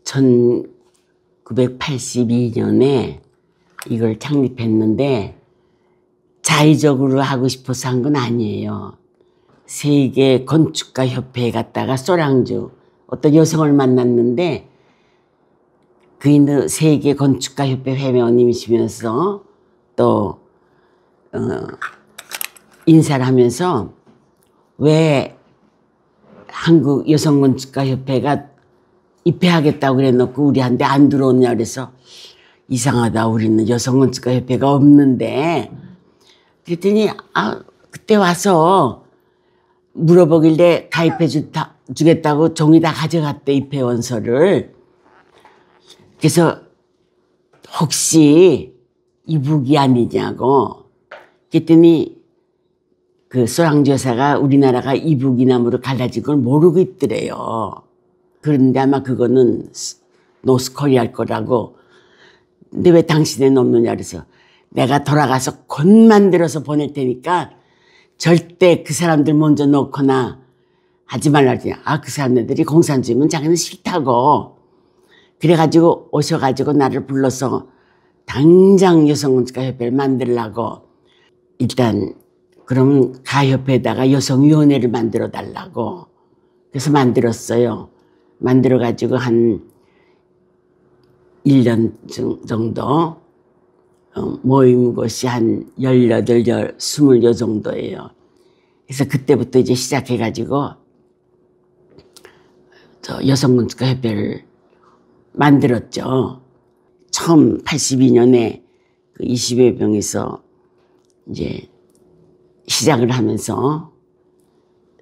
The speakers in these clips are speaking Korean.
1982년에 이걸 창립했는데 자의적으로 하고 싶어서 한 건 아니에요. 세계 건축가 협회에 갔다가 소랑주 어떤 여성을 만났는데 그인도 세계 건축가 협회 회원님이시면서 또 인사를 하면서 왜 한국 여성건축가협회가 입회하겠다고 그래놓고 우리한테 안 들어오냐 그래서 이상하다, 우리는 여성건축가협회가 없는데. 그랬더니 그때 와서 물어보길래 가입해 주겠다고 종이 다 가져갔대, 입회원서를. 그래서 혹시 이북이 아니냐고. 그랬더니 그 소랑주 여사가 우리나라가 이북이나무로 갈라진 걸 모르고 있더래요. 그런데 아마 그거는 노스코리아일 거라고. 근데 왜 당신은 없느냐 그래서 내가 돌아가서 곧 만들어서 보낼 테니까 절대 그 사람들 먼저 놓거나 하지 말라지. 그 사람들이 공산주의면 자기는 싫다고. 그래가지고 오셔가지고 나를 불러서 당장 여성건축가협회를 만들라고. 일단 그러면 가협회에다가 여성위원회를 만들어 달라고. 그래서 만들었어요. 만들어가지고 한 1년 정도 모임 곳이 한 18, 20여 정도예요. 그래서 그때부터 이제 시작해가지고 여성건축가협회를 만들었죠. 처음 82년에 그 20여 명에서 이제 시작을 하면서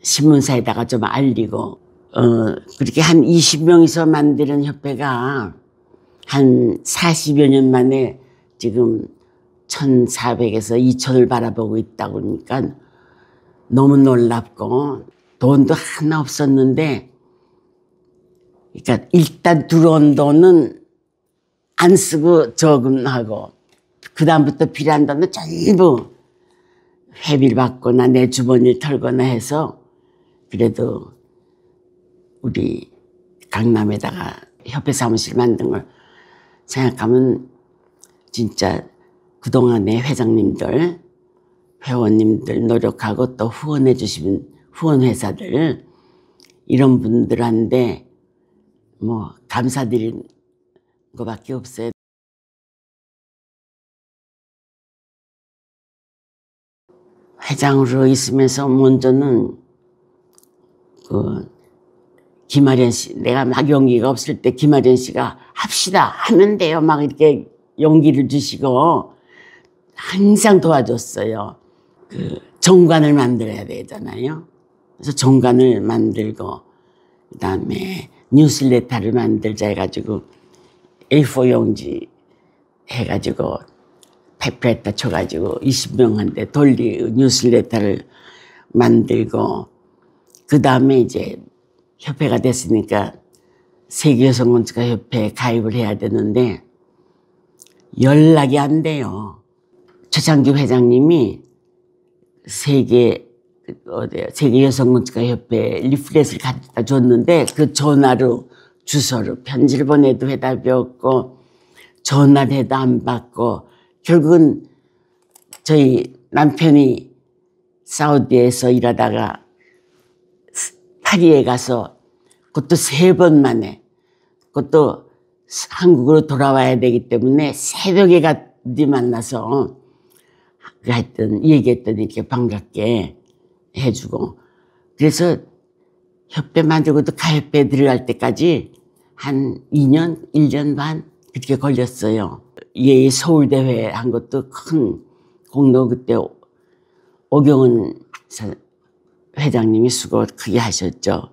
신문사에다가 좀 알리고 그렇게 한 20명이서 만드는 협회가 한 40여 년 만에 지금 1,400에서 2,000을 바라보고 있다고 그러니까 너무 놀랍고, 돈도 하나 없었는데, 그러니까 일단 들어온 돈은 안 쓰고 저금하고 그 다음부터 필요한 돈은 전부 회비를 받거나 내 주머니를 털거나 해서 그래도 우리 강남에다가 협회 사무실 만든 걸 생각하면 진짜 그동안의 회장님들, 회원님들 노력하고 또 후원해 주시는 후원회사들 이런 분들한테 뭐 감사드리는 것밖에 없어요. 회장으로 있으면서 먼저는 김아련 씨, 내가 막 용기가 없을 때 김아련 씨가 합시다, 하면 돼요, 막 이렇게 용기를 주시고 항상 도와줬어요. 정관을 만들어야 되잖아요. 그래서 정관을 만들고 그다음에 뉴스레터를 만들자 해가지고 A4 용지 해가지고 페프레타 쳐가지고 20명한테 뉴스레터를 만들고, 그 다음에 이제 협회가 됐으니까 세계여성건축가협회에 가입을 해야 되는데 연락이 안 돼요. 최창규 회장님이 세계여성건축가협회 리플렛을 갖다 줬는데 그 전화로 주소로 편지를 보내도 대답이 없고 전화를 해도 안 받고, 결국은 저희 남편이 사우디에서 일하다가 파리에 가서 그것도 3번 만에, 그것도 한국으로 돌아와야 되기 때문에 새벽에 가디 만나서 하여튼 얘기했더니 이렇게 반갑게 해주고, 그래서 협회 만들고도 가협회에 들어갈 때까지 한 2년, 1년 반 그렇게 걸렸어요. 예, 서울대회 한 것도 큰 공로, 그때 오경은 회장님이 수고 크게 하셨죠.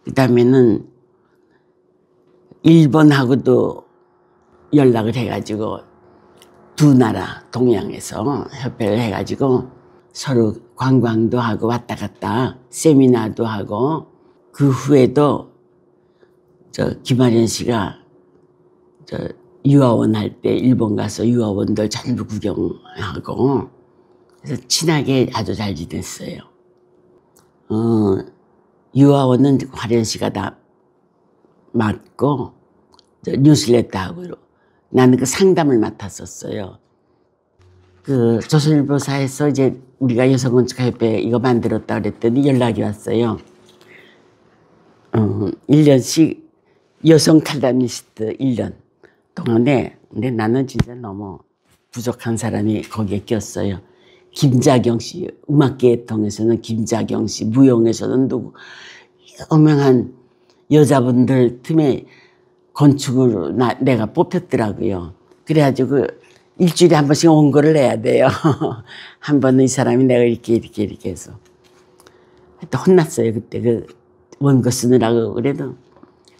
그 다음에는 일본하고도 연락을 해가지고 두 나라 동양에서 협회를 해가지고 서로 관광도 하고 왔다 갔다 세미나도 하고, 그 후에도 김아련 씨가 유아원 할 때 일본 가서 유아원들 전부 구경하고 그래서 친하게 아주 잘 지냈어요. 유아원은 화련 씨가 다 맡고 뉴스레터하고 나는 그 상담을 맡았었어요. 그 조선일보사에서 이제 우리가 여성건축협회 이거 만들었다 그랬더니 연락이 왔어요. 1년씩 여성 칼럼니스트 1년 동안에. 근데 나는 진짜 너무 부족한 사람이 거기에 꼈어요. 김자경 씨, 음악계통에서는 김자경 씨, 무용에서는 누구, 유명한 여자분들 틈에 건축으로 내가 뽑혔더라고요. 그래가지고 일주일에 한 번씩 원고를 내야 돼요. 한 번은 이 사람이 내가 이렇게 해서. 또 혼났어요, 그때 그 원고 쓰느라고. 그래도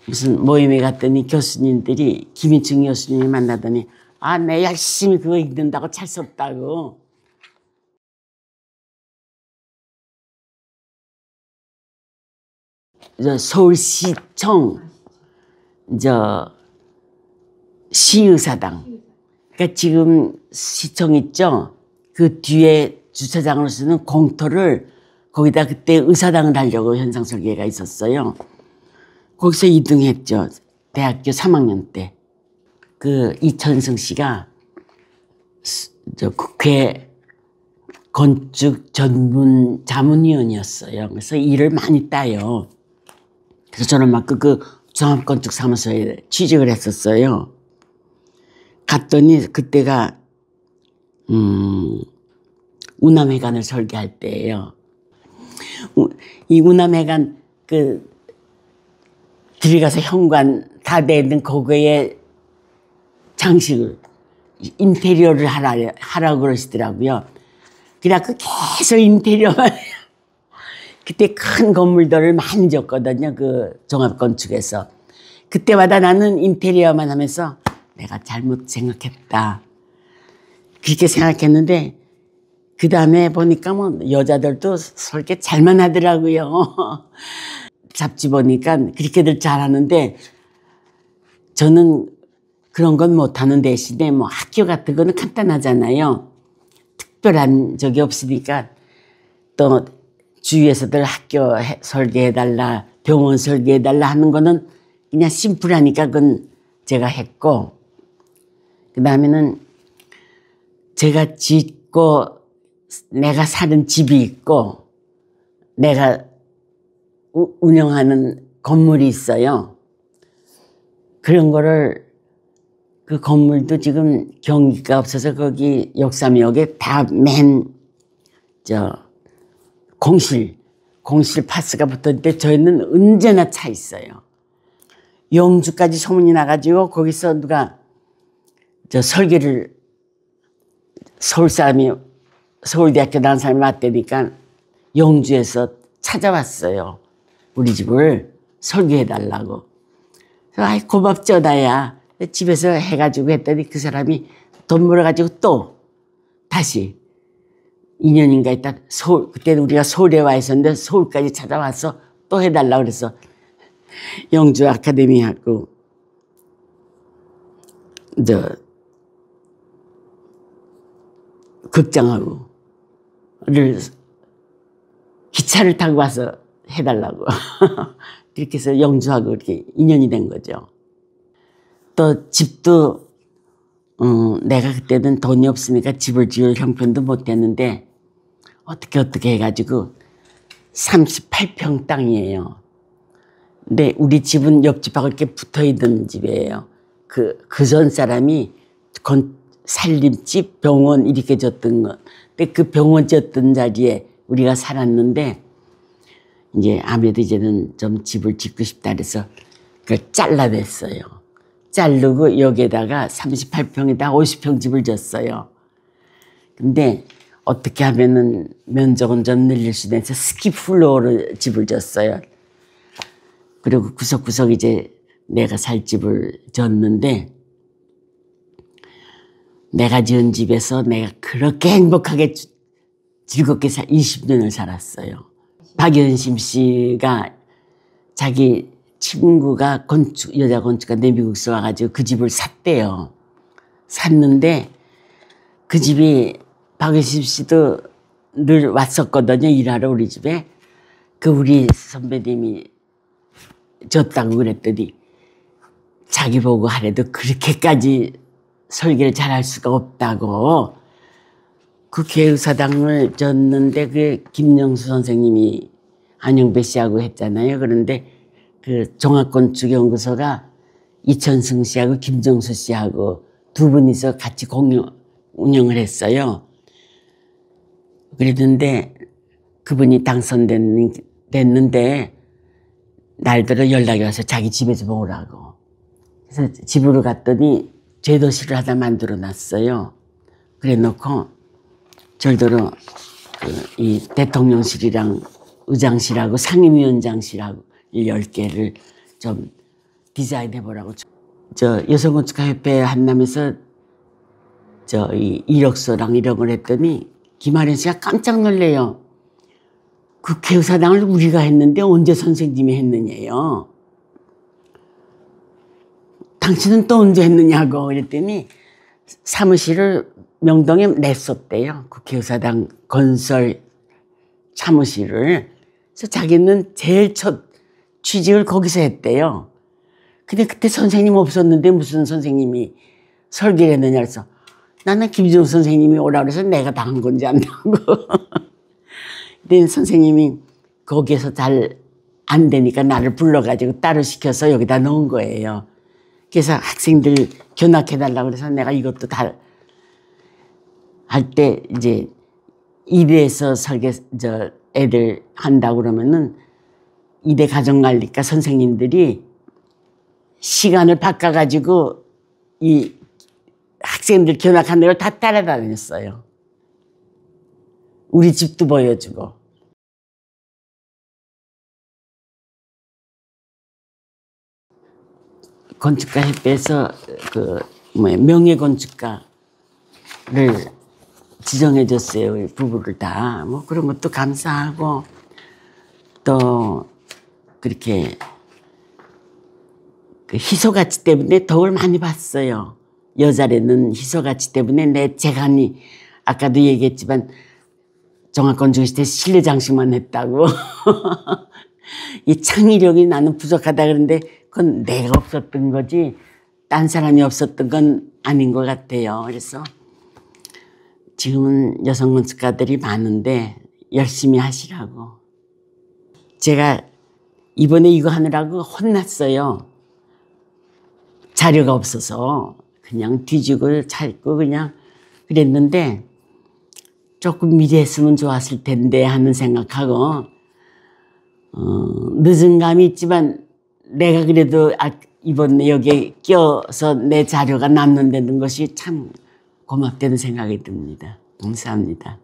무슨 모임에 갔더니 교수님들이 김인중 교수님이 만나더니 아, 내 열심히 그거 읽는다고 잘 썼다고. 서울시청 시의사당, 그러니까 지금 시청 있죠? 그 뒤에 주차장으로 쓰는 공터를 거기다 그때 의사당을 하려고 현상 설계가 있었어요. 거기서 2등 했죠. 대학교 3학년 때. 그 이천승 씨가 국회 건축 전문 자문위원이었어요. 그래서 일을 많이 따요. 그래서 저는 막 그 종합건축사무소에 취직을 했었어요. 갔더니 그때가 우남회관을 설계할 때예요. 이 우남회관 그 들어가서 현관 다 돼 있는 그거에 장식을 인테리어를 하라고 그러시더라고요. 그래갖고 계속 인테리어만 그때 큰 건물들을 많이 졌거든요. 그 종합건축에서. 그때마다 나는 인테리어만 하면서 내가 잘못 생각했다. 그렇게 생각했는데 그 다음에 보니까 뭐 여자들도 설계 잘만 하더라고요. 잡지 보니까 그렇게들 잘하는데 저는 그런 건 못하는 대신에 뭐 학교 같은 거는 간단하잖아요. 특별한 적이 없으니까 또 주위에서들 학교 설계해달라, 병원 설계해달라 하는 거는 그냥 심플하니까 그건 제가 했고, 그 다음에는 제가 짓고 내가 사는 집이 있고 내가 운영하는 건물이 있어요. 그런 거를 그 건물도 지금 경기가 없어서 거기 역삼역에 다 공실 파스가 붙었는데 저희는 언제나 차 있어요. 영주까지 소문이 나가지고 거기서 누가 설계를 서울 사람이 서울대학교 나온 사람이 왔다니까 영주에서 찾아왔어요. 우리 집을 설계해달라고. 아이 고맙죠 나야. 집에서 해가지고 했더니 그 사람이 돈 벌어가지고 또 다시 2년인가 있다 그때는 우리가 서울에 와 있었는데 서울까지 찾아와서 또 해달라고 그래서 영주 아카데미하고 극장하고를 기차를 타고 와서 해달라고 이렇게 해서 영주하고 이렇게 인연이 된 거죠. 또 집도 내가 그때는 돈이 없으니까 집을 지을 형편도 못 됐는데 어떻게 해가지고 38평 땅이에요. 근데 우리 집은 옆집하고 이렇게 붙어있는 집이에요. 그 전 사람이 살림집, 병원 이렇게 졌던 거. 근데 그 병원 졌던 자리에 우리가 살았는데 이제 아무래도 이제는 좀 집을 짓고 싶다 그래서 그걸 잘라냈어요. 자르고 여기에다가 38평에다 50평 집을 졌어요. 근데 어떻게 하면은 면적은 좀 늘릴 수 있어서 스키플로어로 집을 졌어요. 그리고 구석구석 이제 내가 살 집을 졌는데 내가 지은 집에서 내가 그렇게 행복하게 즐겁게 20년을 살았어요. 박연심 씨가 자기 친구가 여자 건축가인데 미국에서 와가지고 그 집을 샀대요. 샀는데 그 집이 박연심 씨도 늘 왔었거든요. 일하러 우리 집에. 그 우리 선배님이 줬다고 그랬더니 자기 보고 하래도 그렇게까지 설계를 잘할 수가 없다고 국회의사당을 졌는데 그 김영수 선생님이 안영배 씨하고 했잖아요. 그런데 그 종합건축연구소가 이천승 씨하고 김정수 씨하고 두 분이서 같이 운영을 했어요. 그랬는데 그분이 당선됐는데 날들어 연락이 와서 자기 집에서 먹으라고. 그래서 집으로 갔더니 죄도시를 하나 만들어 놨어요. 그래 놓고 절대로 이 대통령실이랑 의장실하고 상임위원장실하고 10개를 좀 디자인해 보라고. 저 여성건축가협회 한남에서 이 이력서랑 이런 걸 했더니 김아련 씨가 깜짝 놀래요. 국회의사당을 우리가 했는데 언제 선생님이 했느냐요. 당신은 또 언제 했느냐고 그랬더니 사무실을 명동에 냈었대요. 국회의사당 건설 사무실을. 그래서 자기는 제일 첫 취직을 거기서 했대요. 근데 그때 선생님 없었는데 무슨 선생님이 설계를 했느냐 그래서 나는 김지웅 선생님이 오라고 해서 내가 다 한 건지 안다고. 근데 선생님이 거기에서 잘 안 되니까 나를 불러가지고 따로 시켜서 여기다 넣은 거예요. 그래서 학생들 견학해달라고 그래서 내가 이것도 다 할 때 이제 이대에서 애들 한다고 그러면은 이대 가정관리과 선생님들이 시간을 바꿔가지고 이 학생들 견학한 데를 다 따라다녔어요. 우리 집도 보여주고. 건축가협회에서 명예건축가를 지정해줬어요. 부부를 다. 뭐 그런 것도 감사하고 또 그렇게 그 희소가치 때문에 덕을 많이 봤어요. 여자라는 희소가치 때문에 내 재간이 아까도 얘기했지만 종합건축시대 실내장식만 했다고. 이 창의력이 나는 부족하다 그러는데 그건 내가 없었던 거지 딴 사람이 없었던 건 아닌 것 같아요. 그래서 지금은 여성 건축가들이 많은데 열심히 하시라고. 제가 이번에 이거 하느라고 혼났어요. 자료가 없어서 그냥 뒤지고 찾고 그냥 그랬는데 조금 미리 했으면 좋았을 텐데 하는 생각하고 늦은 감이 있지만 내가 그래도 이번에 여기에 껴서 내 자료가 남는다는 것이 참 고맙다는 생각이 듭니다. 감사합니다.